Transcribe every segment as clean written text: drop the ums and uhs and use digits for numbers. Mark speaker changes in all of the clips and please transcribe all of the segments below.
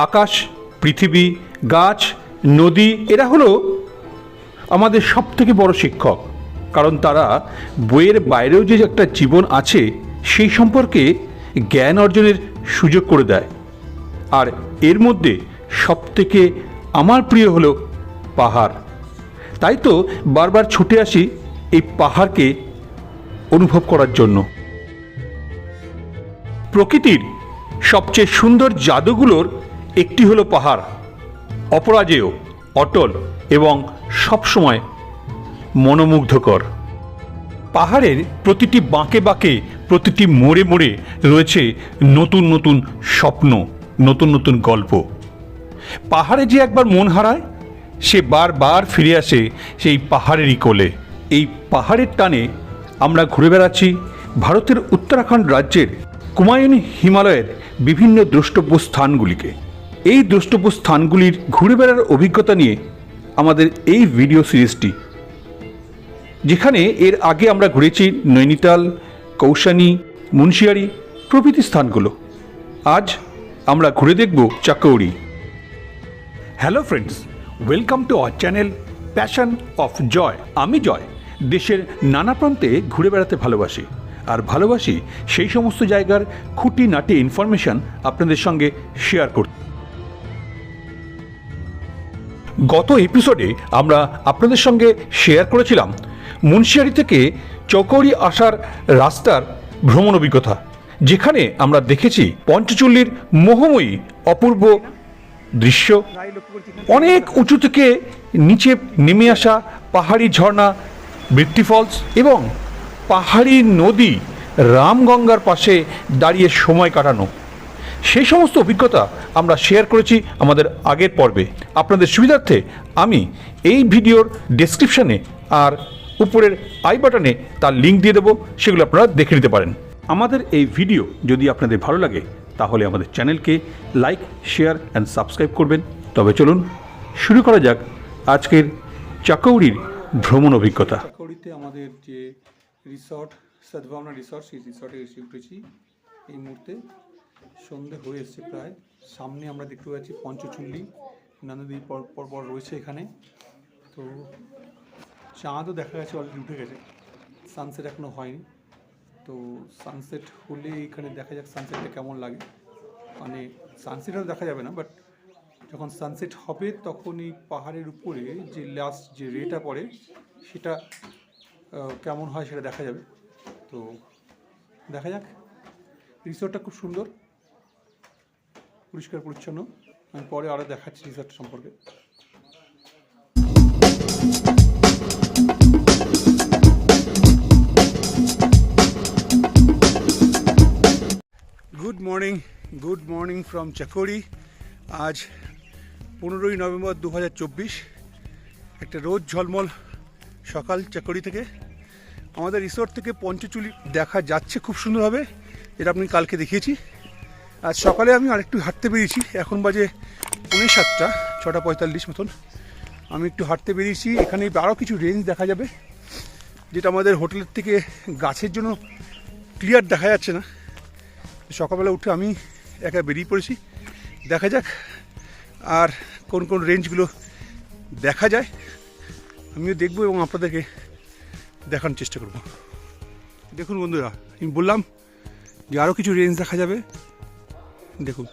Speaker 1: আকাশ, পৃথিবী, গাছ, নদী এরা হলো আমাদের সবথেকে বড় শিক্ষক। কারণ তারা বইয়ের বাইরেও যে একটা জীবন আছে সেই সম্পর্কে জ্ঞান অর্জনের সুযোগ করে দেয়। আর এর মধ্যে সবথেকে আমার প্রিয় হলো পাহাড়। তাই তো বারবার ছুটে আসি এই পাহাড়কে অনুভব করার জন্য। প্রকৃতির সবচেয়ে সুন্দর জাদুগুলোর একটি হলো পাহাড়। অপরাজেয়, অটল এবং সবসময় মনোমুগ্ধকর। পাহাড়ের প্রতিটি বাঁকে বাঁকে, প্রতিটি মোড়ে মোড়ে রয়েছে নতুন নতুন স্বপ্ন, নতুন নতুন গল্প। পাহাড়ে যে একবার মন হারায় সে বারবার ফিরে আসে সেই পাহাড়েরই কোলে। এই পাহাড়ের টানে আমরা ঘুরে বেড়াচ্ছি ভারতের উত্তরাখণ্ড রাজ্যের কুমায়ুন হিমালয়ের বিভিন্ন দ্রষ্টব্য স্থানগুলিকে। এই দ্রষ্টব্য স্থানগুলির ঘুরে বেড়ার অভিজ্ঞতা নিয়ে আমাদের এই ভিডিও সিরিজটি, যেখানে এর আগে আমরা ঘুরেছি নৈনিতাল, কৌশানি, মুন্সিয়ারি প্রভৃতি স্থানগুলো। আজ আমরা ঘুরে দেখব Chaukori. Hello friends, welcome to our channel Passion of Joy. আমি জয় দেশের নানা প্রান্তে ঘুরে বেড়াতে ভালোবাসি, আর ভালোবাসি সেই সমস্ত জায়গার খুঁটিনাটি ইনফরমেশন আপনাদের সঙ্গে শেয়ার করতে। গত এপিসোডে আমরা আপনাদের সঙ্গে শেয়ার করেছিলাম মুন্সিয়ারি থেকে চকৌরি আসার রাস্তার ভ্রমণ অভিজ্ঞতা, যেখানে আমরা দেখেছি পঞ্চচল্লির মোহময়ী অপূর্ব দৃশ্য, অনেক উঁচু থেকে নিচে নেমে আসা পাহাড়ি ঝর্ণা, বৃত্তি ফলস এবং পাহাড়ি নদী রামগঙ্গার পাশে দাঁড়িয়ে সময় কাটানো। সেই সমস্ত অভিজ্ঞতা আমরা শেয়ার করেছি আমাদের আগের পর্বে। আপনাদের সুবিধার্থে আমি এই ভিডিওর ডেসক্রিপশানে আর উপরের আই বাটনে তার লিঙ্ক দিয়ে দেবো, সেগুলো আপনারা দেখে নিতে পারেন। আমাদের এই ভিডিও যদি আপনাদের ভালো লাগে তাহলে আমাদের চ্যানেলকে লাইক, শেয়ার অ্যান্ড সাবস্ক্রাইব করবেন। তবে চলুন শুরু করা যাক আজকের চাকৌরির ভ্রমণ অভিজ্ঞতা। চাকৌরিতে আমাদের যে রিসর্ট, সদ্ভাবনা রিসর্ট, সেই রিসর্টে এসে উঠেছি। এই মুহূর্তে সন্ধে হয়ে এসছে প্রায়। সামনে আমরা দেখতে পাচ্ছি পঞ্চচল্লি নদী পর রয়েছে এখানে। তো চাঁদও দেখা গেছে, অলরেডি উঠে গেছে, সানসেট এখনও হয়নি। তো সানসেট হলে এখানে দেখা যাক সানসেটটা কেমন লাগে। মানে সানসেটও দেখা যাবে না, বাট যখন সানসেট হবে তখন এই পাহাড়ের উপরে যে লাস্ট যে রেটা পড়ে সেটা কেমন হয় সেটা দেখা যাবে। তো দেখা যাক। রিসর্টটা খুব সুন্দর, পরিষ্কার পরিচ্ছন্ন। আমি পরে আরও দেখাচ্ছি রিসর্ট সম্পর্কে। Good morning from Chaukori. আজ 15ই নভেম্বর 2024, একটা রোদ ঝলমল সকাল চাকৌরি থেকে। আমাদের রিসোর্ট থেকে পঞ্চচুলি দেখা যাচ্ছে খুব সুন্দরভাবে, যেটা আপনি কালকে দেখিয়েছি। আজ সকালে আমি আরেকটু হাঁটতে বেরিয়েছি, এখন বাজে 7:45, 6:45 মতন। আমি একটু হাঁটতে বেরিয়েছি। এখানে আরও কিছু রেঞ্জ দেখা যাবে, যেটা আমাদের হোটেলের থেকে গাছের জন্য ক্লিয়ার দেখা যাচ্ছে না। সকালবেলা উঠে আমি একা বেরিয়ে পড়েছি, দেখা যাক আর কোন কোন রেঞ্জগুলো দেখা যায় আমিও দেখব এবং আপনাদেরকে দেখানোর চেষ্টা করব। দেখুন বন্ধুরা, আমি বললাম যে আরও কিছু রেঞ্জ দেখা যাবে। দেখুন,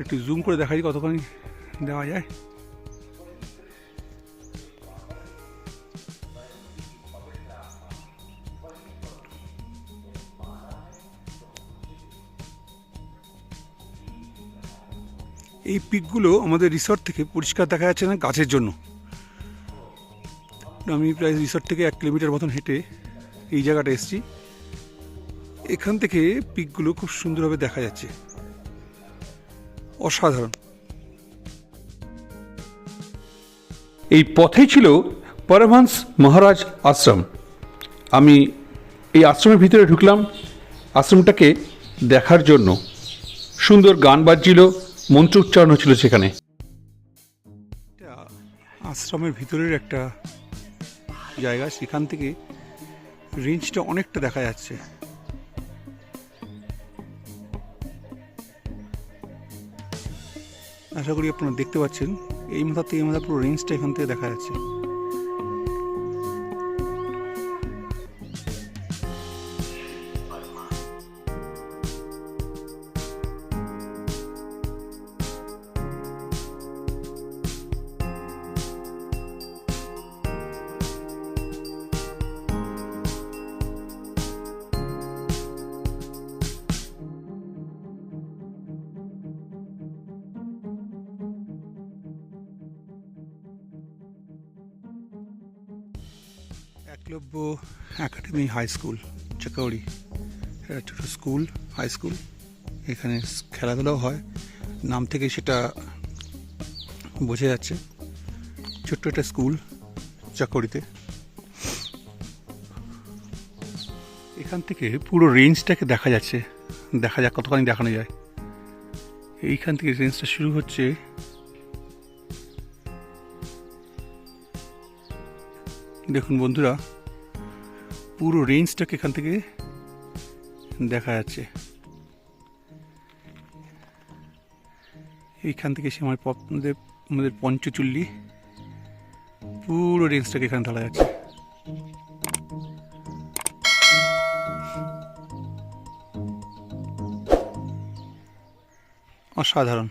Speaker 1: একটু জুম করে দেখাই কতখানি দেওয়া যায়। এই পিকগুলো আমাদের রিসর্ট থেকে পরিষ্কার দেখা যাচ্ছে না গাছের জন্য। আমি প্রায় রিসর্ট থেকে 1 কিলোমিটার মতন হেঁটে এই জায়গাটা এসেছি। এখান থেকে পিকগুলো খুব সুন্দরভাবে দেখা যাচ্ছে, অসাধারণ। এই পথেই ছিল পরমহংস মহারাজ আশ্রম। আমি এই আশ্রমের ভিতরে ঢুকলাম আশ্রমটাকে দেখার জন্য। সুন্দর গান বাজছিল, মন্ত্র উচ্চারণ হচ্ছিল সেখানে। আশ্রমের ভিতরের একটা জায়গা, সেখান থেকে রেঞ্জটা অনেকটা দেখা যাচ্ছে।
Speaker 2: আশা করি আপনারা দেখতে পাচ্ছেন এই মাথা থেকে এই মাথা পুরো রেঞ্জটা এখান থেকে দেখা যাচ্ছে। একলব্য একাডেমি হাই স্কুল চাকৌড়ি, এটা ছোট স্কুল, হাই স্কুল। এখানে খেলাধুলাও হয়, নাম থেকে সেটা বোঝা যাচ্ছে। ছোট্ট একটা স্কুল চাকৌড়িতে। এখান থেকে পুরো রেঞ্জটাকে দেখা যাচ্ছে, দেখা যাক কতখানি দেখানো যায়। এইখান থেকে রেঞ্জটা শুরু হচ্ছে দেখুন বন্ধুরা, পুরো রেঞ্জটাকে এখান থেকে দেখা যাচ্ছে। এইখান থেকে সে আমাদের পঞ্চচুল্লি, পুরো রেঞ্জটাকে এখানে ঢালা যাচ্ছে। অসাধারণ।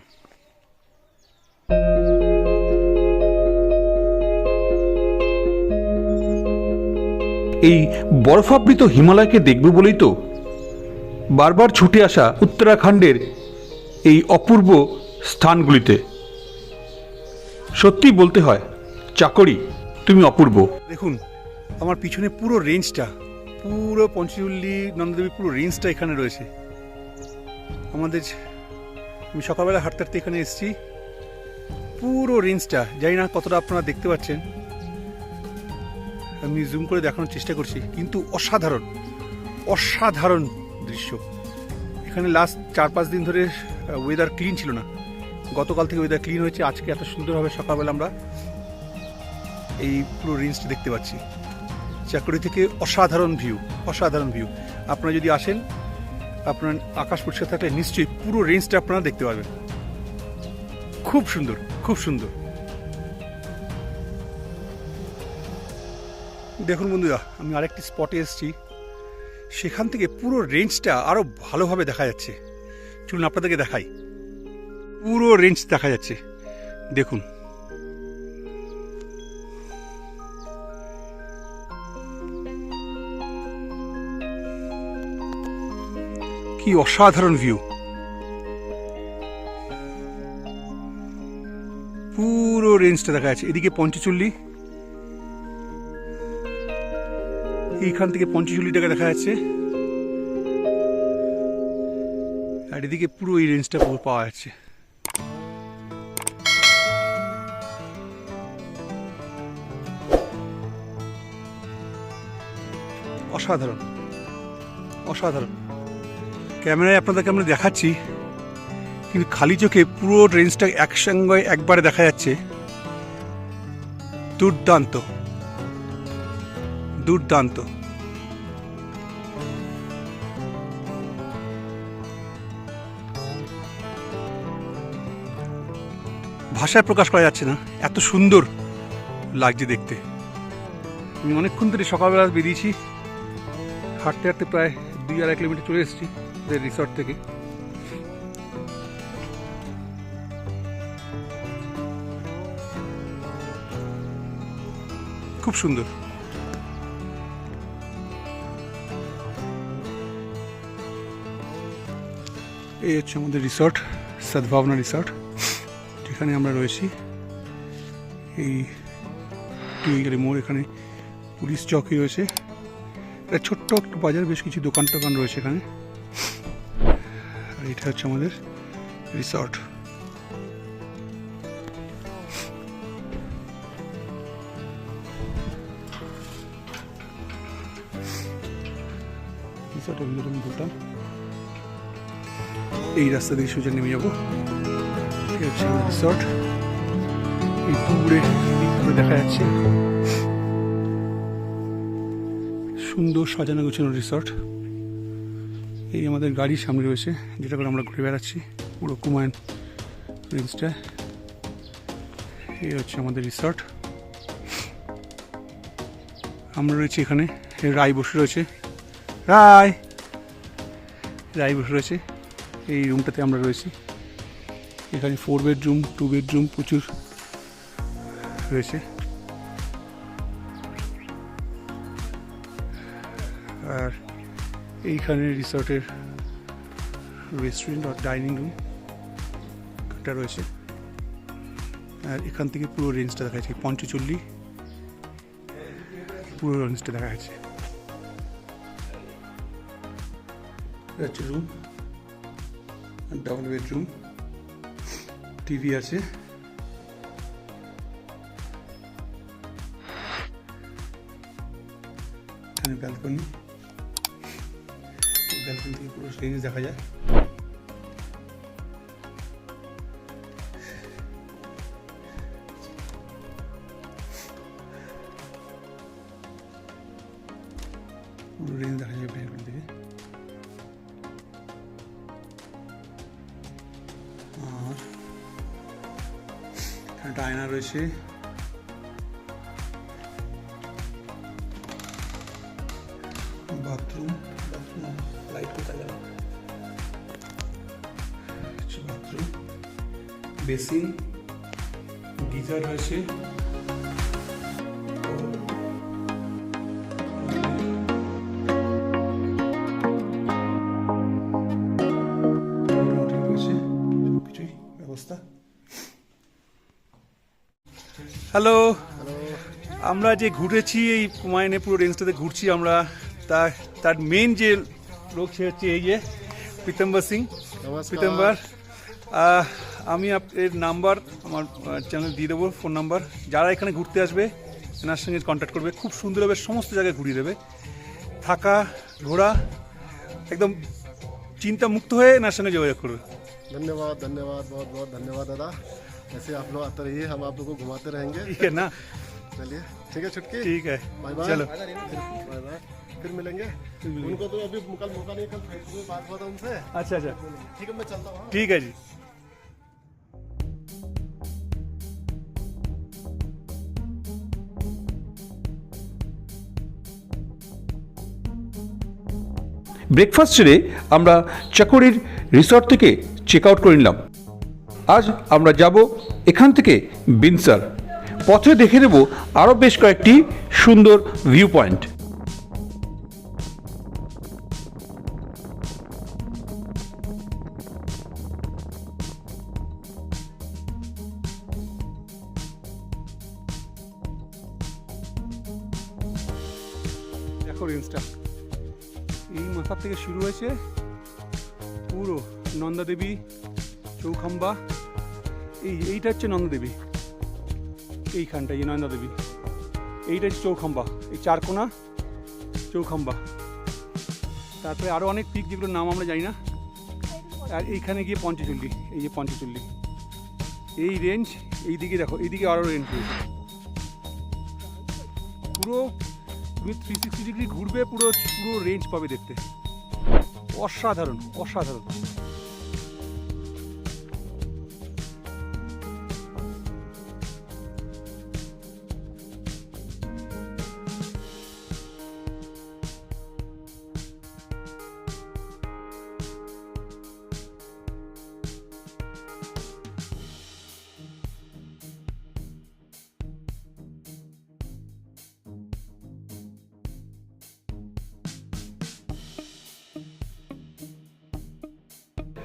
Speaker 1: এই বরফাবৃত হিমালয়কে দেখব বলেই তো বারবার ছুটে আসা উত্তরাখণ্ডের এই অপূর্ব স্থানগুলিতে। সত্যি বলতে হয় চাকরি তুমি অপূর্ব।
Speaker 2: দেখুন আমার পিছনে পুরো রেঞ্জটা, পুরো পঞ্চচুল্লি নন্দদেবী পুরো রেঞ্জটা এখানে রয়েছে। আমি সকালবেলা হাঁটতে হাঁটতে এখানে এসেছি। পুরো রেঞ্জটা জানি না কতটা আপনারা দেখতে পাচ্ছেন, আমি জুম করে দেখানোর চেষ্টা করছি, কিন্তু অসাধারণ অসাধারণ দৃশ্য। এখানে লাস্ট 4-5 দিন ধরে ওয়েদার ক্লিন ছিল না, গতকাল থেকে ওয়েদার ক্লিন হয়েছে। আজকে এত সুন্দরভাবে সকালবেলা আমরা এই পুরো রেঞ্জটা দেখতে পাচ্ছি। চাকরি থেকে অসাধারণ ভিউ, অসাধারণ ভিউ। আপনারা যদি আসেন, আপনার আকাশ পরিষ্কার থাকলে নিশ্চয়ই পুরো রেঞ্জটা আপনারা দেখতে পারবেন। খুব সুন্দর, খুব সুন্দর। দেখুন বন্ধুরা, আমি আরেকটি স্পটে এসেছি, সেখান থেকে পুরো রেঞ্জটা আরো ভালোভাবে দেখা যাচ্ছে। চলুন আপনাদেরকে দেখাই। পুরো রেঞ্জ দেখা যাচ্ছে, দেখুন। কি অসাধারণ ভিউ, পুরো রেঞ্জটা দেখা যাচ্ছে। এদিকে পঞ্চচুল্লি, এইখান থেকে পঞ্চচুল্লিটাকে দেখা যাচ্ছে, আর এদিকে পুরো এই রেঞ্জটা পাওয়া যাচ্ছে। অসাধারণ, অসাধারণ। ক্যামেরায় আপনাদেরকে আমরা দেখাচ্ছি, কিন্তু খালি চোখে পুরো রেঞ্জটা একসঙ্গে একবারে দেখা যাচ্ছে। দুর্দান্ত, দুর্দান্ত। ভাষায় প্রকাশ করা যাচ্ছে না, এত সুন্দর লাগছে দেখতে। আমি অনেকক্ষণ ধরে সকালবেলা বেরিয়েছি, হাঁটতে হাঁটতে প্রায় 2-2.5 কিলোমিটার চলে এসেছি রিসর্ট থেকে। খুব সুন্দর। এই হচ্ছে আমাদের রিসর্ট, সদ্ভাবনা রিসর্ট, যেখানে আমরা রয়েছি। এই টুইগারি মোড়, এখানে পুলিশ চৌকি রয়েছে। এটা ছোট্ট একটা বাজার, বেশ কিছু দোকান টোকান রয়েছে এখানে। আর এটা হচ্ছে আমাদের রিসর্ট। রিসর্টের ভিতরে আমি ঢুকলাম, এই রাস্তা দিয়ে সোজা নেমে যাবো। এই হচ্ছে আমাদের রিসর্ট, এই দূরে দেখা যাচ্ছে সুন্দর সাজানো গোছানো রিসর্ট। এই আমাদের গাড়ির সামনে রয়েছে, যেটা করে আমরা ঘুরে বেড়াচ্ছি পুরো কুমায়ুন রেঞ্জটা। এই হচ্ছে আমাদের রিসর্ট। আমরা রয়েছি এখানে, রায় বসে রয়েছে, রায় বসে রয়েছে। এই রুমটাতে আমরা রয়েছি। এখানে 4 বেডরুম 2 বেডরুম প্রচুর রয়েছে। আর এইখানে রিসর্টের রেস্টুরেন্ট আর ডাইনিং রুম একটা রয়েছে। আর এখান থেকে পুরো রেঞ্জটা দেখা যাচ্ছে, পঞ্চচল্লি পুরো রেঞ্জটা দেখা যাচ্ছে। এটা হচ্ছে রুম, ডাবল বেডরুম, টিভি আছে। এখানে ব্যালকনি, ব্যালকনি থেকে পুরো রেঞ্জ দেখা যায়। পুরো রেঞ্জ দেখা যায় ব্যালকনি থেকে। আর এখানে একটা আয়না রয়েছে। বাথরুম, লাইট কোথায় গেল? বাথরুম, বেসিন, গিজার রয়েছে। হ্যালো, আমরা যে ঘুরেছি এই কুমায়ুনে পুরো রেঞ্জটাতে ঘুরছি আমরা, তার মেন যে লোক সে হচ্ছে এই যে পীতাম্বর সিং। পীতাম্বর, আমি এর নাম্বার আমার চ্যানেল দিয়ে দেবো, ফোন নাম্বার। যারা এখানে ঘুরতে আসবে এনার সঙ্গে কন্ট্যাক্ট করবে, খুব সুন্দরভাবে সমস্ত জায়গায় ঘুরিয়ে দেবে। থাকা, ঘোরা, একদম চিন্তা মুক্ত হয়ে এনার সঙ্গে যোগাযোগ করবে।
Speaker 3: धन्यवाद धन्यवाद, बहुत बहुत धन्यवाद दादा। ऐसे आप लोग आते रहिए, हम आप लोग को घुमाते रहेंगे।
Speaker 2: ठीक है ना?
Speaker 3: चलिए ठीक है छुटकी,
Speaker 2: ठीक है,
Speaker 3: बाय बाय।
Speaker 2: चलो
Speaker 3: बाय बाय, फिर मिलेंगे। उनको तो अभी कल मौका नहीं, कल फेसबुक में बात हुआ था उनसे।
Speaker 2: अच्छा अच्छा,
Speaker 3: ठीक है, मैं चलता हूँ।
Speaker 2: ठीक है जी।
Speaker 1: ব্রেকফাস্ট সেরে আমরা চাকরির রিসর্ট থেকে চেক আউট করে নিলাম। আজ আমরা যাব এখান থেকে বিনসার। পথে দেখে দেব আরও বেশ কয়েকটি সুন্দর ভিউ পয়েন্ট।
Speaker 2: দেখো রেঞ্জটা এই মাথার থেকে শুরু হয়েছে, পুরো নন্দাদেবী, চৌখাম্বা, এইটা হচ্ছে নন্দাদেবী, এইখানটা এই নন্দাদেবী, এইটা হচ্ছে চৌখাম্বা, এই চারকোনা চৌখাম্বা। তারপরে আরও অনেক পিক যেগুলোর নাম আমরা জানি না। আর এইখানে গিয়ে পঞ্চচল্লি, এই যে পঞ্চচল্লি, এই রেঞ্জ। এই দিকে দেখো, এইদিকে আরও রেঞ্জ রয়েছে। পুরো তুমি 360 ডিগ্রি ঘুরবে, পুরো পুরো রেঞ্জ পাবে দেখতে। অসাধারণ অসাধারণ।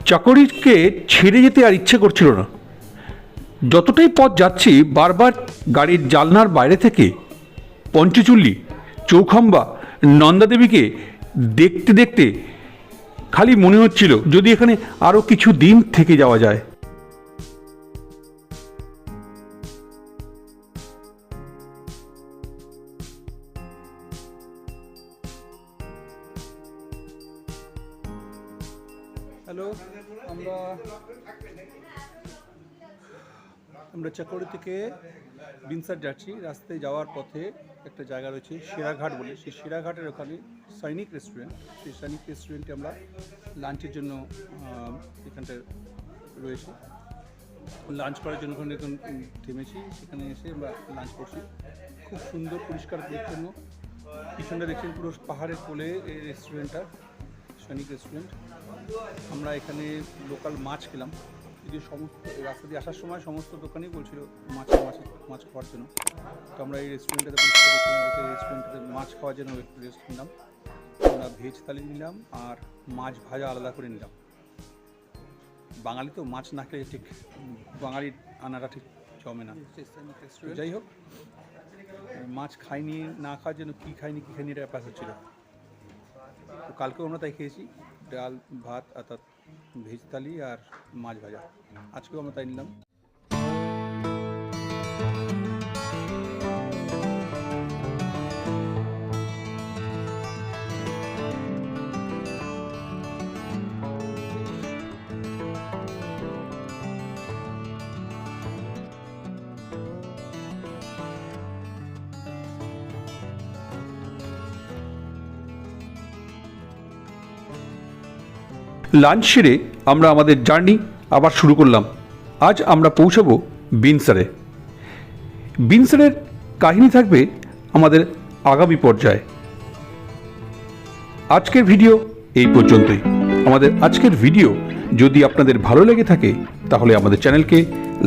Speaker 1: চাকরিকে ছেড়ে যেতে আর ইচ্ছে করছিল না। যতটাই পথ যাচ্ছি বারবার গাড়ির জানলার বাইরে থেকে পঞ্চচল্লি, চৌখাম্বা, নন্দাদেবীকে দেখতে দেখতে খালি মনে হচ্ছিল যদি এখানে আরও কিছু দিন থেকে যাওয়া যায়।
Speaker 2: হ্যালো, আমরা চাকরি থেকে বিনসার যাচ্ছি। রাস্তায় যাওয়ার পথে একটা জায়গা রয়েছে সেরাঘাট বলে, সেই সেরাঘাটের ওখানে সৈনিক রেস্টুরেন্ট। সেই সৈনিক রেস্টুরেন্টে আমরা লাঞ্চের জন্য এখানটায় রয়েছে। লাঞ্চ করার জন্য ওখানে এখন থেমেছি, সেখানে এসে আমরা লাঞ্চ করছি। খুব সুন্দর পরিষ্কার পরিচ্ছন্ন। পিছনটা দেখছেন পুরো পাহাড়ের কোলে এই রেস্টুরেন্টটা, সৈনিক রেস্টুরেন্ট। আমরা এখানে লোকাল মাছ খেলাম, যে সমস্ত রাস্তা দিয়ে আসার সময় সমস্ত দোকানেই বলছিল মাছ খাওয়ার জন্য। তো আমরা এই রেস্টুরেন্টটাতে রেস্টুরেন্টটাতে মাছ খাওয়ার জন্য একটু রেস্ট নিলাম। আমরা ভেজ থালি নিলাম আর মাছ ভাজা আলাদা করে নিলাম। বাঙালি তো মাছ না খেলে ঠিক বাঙালির আনাটা ঠিক জমে না। যাই হোক, মাছ খাইনি, না খাওয়ার জন্য কী খাইনি এটা ব্যাপার হচ্ছিল। তো কালকেও আমরা তাই খেয়েছি, ডাল ভাত অর্থাৎ ভেজ থালি আর মাছ ভাজা। আজকেও আমরা তাই নিলাম।
Speaker 1: লাঞ্চ সেরে আমরা আমাদের জার্নি আবার শুরু করলাম। আজ আমরা পৌঁছাবো বিনসারে। বিনসারের কাহিনী থাকবে আমাদের আগামী পর্যায়ে। আজকের ভিডিও এই পর্যন্তই। আমাদের আজকের ভিডিও যদি আপনাদের ভালো লেগে থাকে তাহলে আমাদের চ্যানেলকে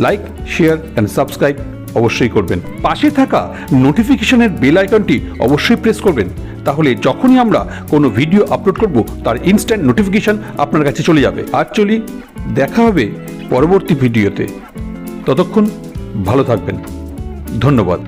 Speaker 1: লাইক, শেয়ার অ্যান্ড সাবস্ক্রাইব অবশ্যই করবেন। পাশে থাকা নোটিফিকেশনের বেল আইকনটি অবশ্যই প্রেস করবেন, তাহলে যখনই আমরা কোনো ভিডিও আপলোড করব তার ইনস্ট্যান্ট নোটিফিকেশন আপনার কাছে চলে যাবে। আজ চলি, দেখা হবে পরবর্তী ভিডিওতে। ততক্ষণ ভালো থাকবেন। ধন্যবাদ।